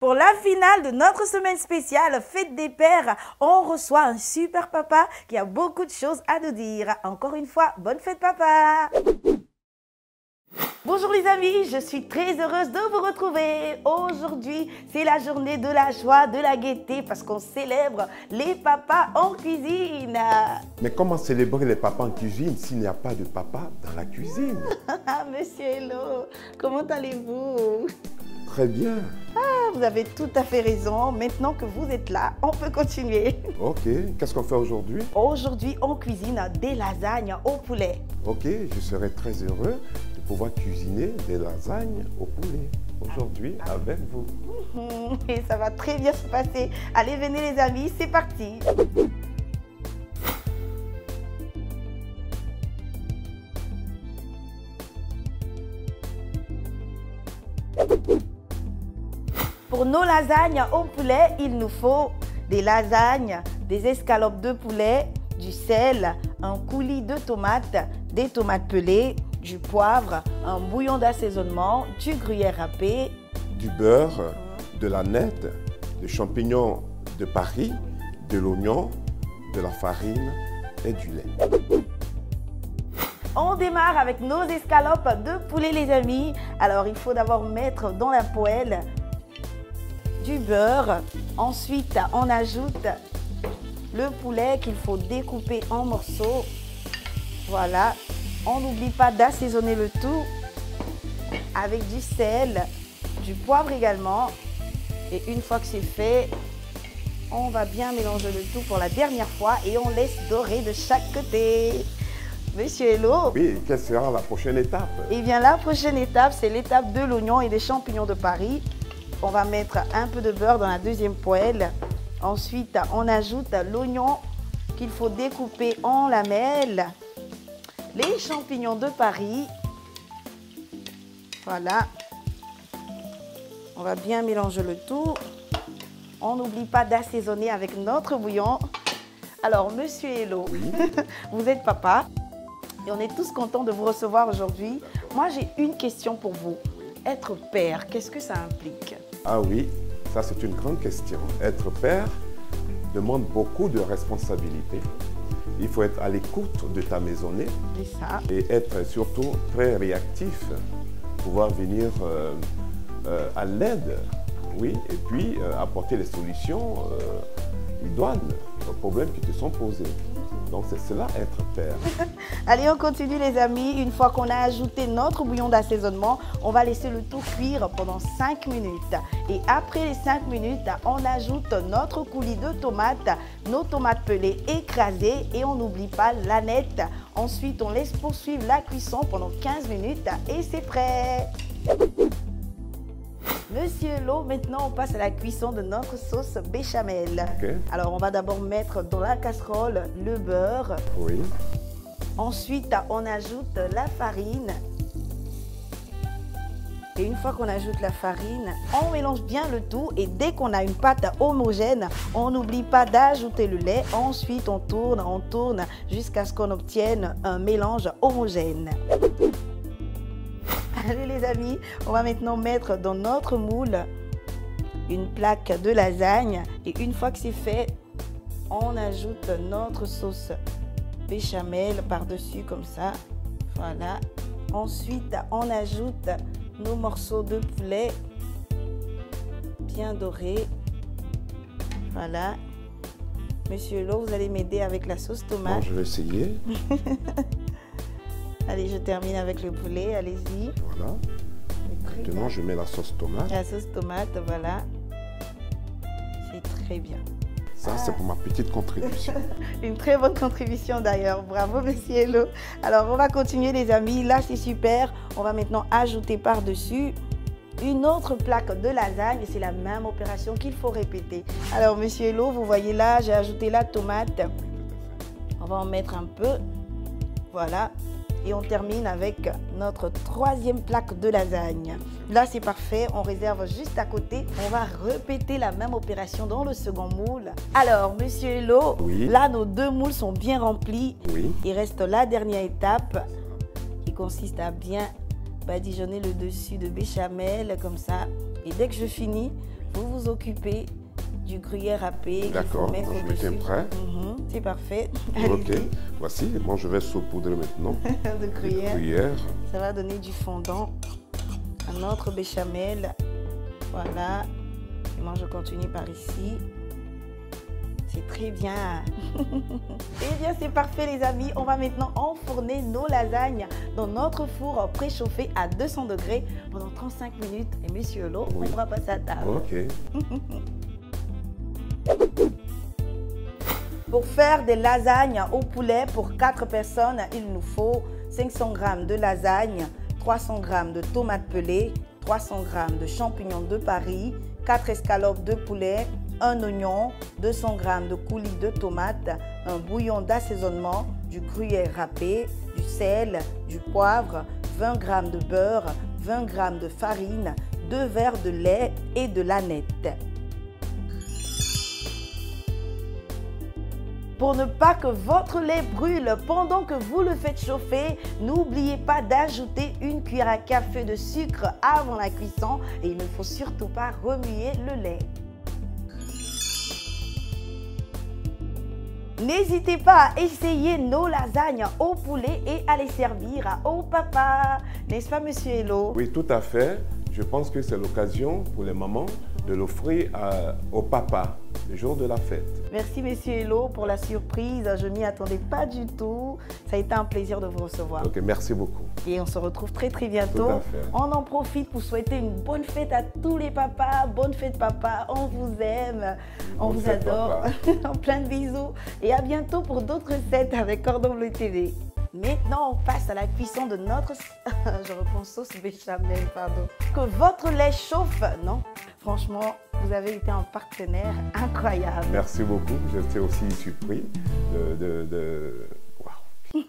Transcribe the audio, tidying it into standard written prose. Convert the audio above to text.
Pour la finale de notre semaine spéciale Fête des Pères, on reçoit un super papa qui a beaucoup de choses à nous dire. Encore une fois, bonne fête papa! Bonjour les amis, je suis très heureuse de vous retrouver. Aujourd'hui, c'est la journée de la joie, de la gaieté parce qu'on célèbre les papas en cuisine. Mais comment célébrer les papas en cuisine s'il n'y a pas de papa dans la cuisine? Monsieur Hello, comment allez-vous? Très bien. Ah, vous avez tout à fait raison. Maintenant que vous êtes là, on peut continuer. Ok, qu'est-ce qu'on fait aujourd'hui? Aujourd'hui, on cuisine des lasagnes au poulet. Ok, je serai très heureux de pouvoir cuisiner des lasagnes au poulet aujourd'hui avec vous. Et ça va très bien se passer. Allez, venez les amis, c'est parti. Pour nos lasagnes au poulet, il nous faut des lasagnes, des escalopes de poulet, du sel, un coulis de tomates, des tomates pelées, du poivre, un bouillon d'assaisonnement, du gruyère râpé, du beurre, de la nette, des champignons de Paris, de l'oignon, de la farine et du lait. On démarre avec nos escalopes de poulet les amis. Alors il faut d'abord mettre dans la poêle du beurre. Ensuite on ajoute le poulet qu'il faut découper en morceaux. Voilà. On n'oublie pas d'assaisonner le tout avec du sel, du poivre également. Et une fois que c'est fait, on va bien mélanger le tout pour la dernière fois et on laisse dorer de chaque côté. Monsieur Hello. Oui, quelle sera la prochaine étape? Eh bien, la prochaine étape, c'est l'étape de l'oignon et des champignons de Paris. On va mettre un peu de beurre dans la deuxième poêle. Ensuite, on ajoute l'oignon qu'il faut découper en lamelles. Les champignons de Paris. Voilà. On va bien mélanger le tout. On n'oublie pas d'assaisonner avec notre bouillon. Alors, Monsieur Hello, oui. Vous êtes papa. Et on est tous contents de vous recevoir aujourd'hui. Moi, j'ai une question pour vous. Être père, qu'est-ce que ça implique? Ah oui, ça c'est une grande question. Être père demande beaucoup de responsabilités. Il faut être à l'écoute de ta maisonnée et être surtout très réactif, pouvoir venir à l'aide, oui, et puis apporter les solutions idoines aux problèmes qui te sont posés. Donc c'est cela être père. Allez, on continue les amis. Une fois qu'on a ajouté notre bouillon d'assaisonnement, on va laisser le tout cuire pendant 5 minutes. Et après les 5 minutes, on ajoute notre coulis de tomates, nos tomates pelées écrasées et on n'oublie pas l'aneth. Ensuite, on laisse poursuivre la cuisson pendant 15 minutes et c'est prêt. Monsieur Hello, maintenant on passe à la cuisson de notre sauce béchamel. Okay. Alors on va d'abord mettre dans la casserole le beurre. Oui. Ensuite on ajoute la farine. Et une fois qu'on ajoute la farine, on mélange bien le tout et dès qu'on a une pâte homogène, on n'oublie pas d'ajouter le lait. Ensuite on tourne jusqu'à ce qu'on obtienne un mélange homogène. Allez les amis, on va maintenant mettre dans notre moule une plaque de lasagne et une fois que c'est fait, on ajoute notre sauce béchamel par-dessus comme ça. Voilà. Ensuite, on ajoute nos morceaux de poulet bien dorés. Voilà. Monsieur Hello, vous allez m'aider avec la sauce tomate. Bon, je vais essayer. Allez, je termine avec le poulet, allez-y. Voilà. Maintenant, je mets la sauce tomate. La sauce tomate, voilà. C'est très bien. Ça, c'est pour ma petite contribution. Une très bonne contribution d'ailleurs. Bravo, Monsieur Hello. Alors, on va continuer les amis. Là, c'est super. On va maintenant ajouter par-dessus une autre plaque de lasagne. C'est la même opération qu'il faut répéter. Alors, Monsieur Hello, vous voyez là, j'ai ajouté la tomate. On va en mettre un peu. Voilà. Et on termine avec notre troisième plaque de lasagne. Là, c'est parfait. On réserve juste à côté. On va répéter la même opération dans le second moule. Alors, Monsieur Hello, oui. Là, nos deux moules sont bien remplis. Oui. Il reste la dernière étape qui consiste à bien badigeonner le dessus de béchamel comme ça. Et dès que je finis, vous vous occupez du gruyère râpé. D'accord, je me tiens prêt. C'est parfait. Ok, voici, moi je vais saupoudrer maintenant de gruyère. gruyère. Ça va donner du fondant à notre béchamel. Voilà. Et moi je continue par ici. C'est très bien. Eh bien, c'est parfait, les amis. On va maintenant enfourner nos lasagnes dans notre four préchauffé à 200 degrés pendant 35 minutes. Et monsieur Lo, on va passer à table. Ok. Pour faire des lasagnes au poulet pour 4 personnes, il nous faut 500 g de lasagne, 300 g de tomates pelées, 300 g de champignons de Paris, 4 escalopes de poulet, un oignon, 200 g de coulis de tomates, un bouillon d'assaisonnement, du gruyère râpé, du sel, du poivre, 20 g de beurre, 20 g de farine, 2 verres de lait et de l'aneth. Pour ne pas que votre lait brûle pendant que vous le faites chauffer, n'oubliez pas d'ajouter une cuillère à café de sucre avant la cuisson et il ne faut surtout pas remuer le lait. N'hésitez pas à essayer nos lasagnes au poulet et à les servir au papa. N'est-ce pas, monsieur Hello? Oui, tout à fait. Je pense que c'est l'occasion pour les mamans de l'offrir au papa le jour de la fête. Merci, monsieur Hello, pour la surprise. Je m'y attendais pas du tout. Ça a été un plaisir de vous recevoir. Ok, merci beaucoup. Et on se retrouve très bientôt. Tout à fait. On en profite pour souhaiter une bonne fête à tous les papas. Bonne fête, papa. On vous aime. On vous adore. Plein de bisous. Et à bientôt pour d'autres recettes avec Cordon Bleu TV. Maintenant, on passe à la cuisson de notre... Je reprends sauce béchamel, pardon. Que votre lait chauffe, non? Franchement, vous avez été un partenaire incroyable. Merci beaucoup. J'étais aussi surpris de... Waouh.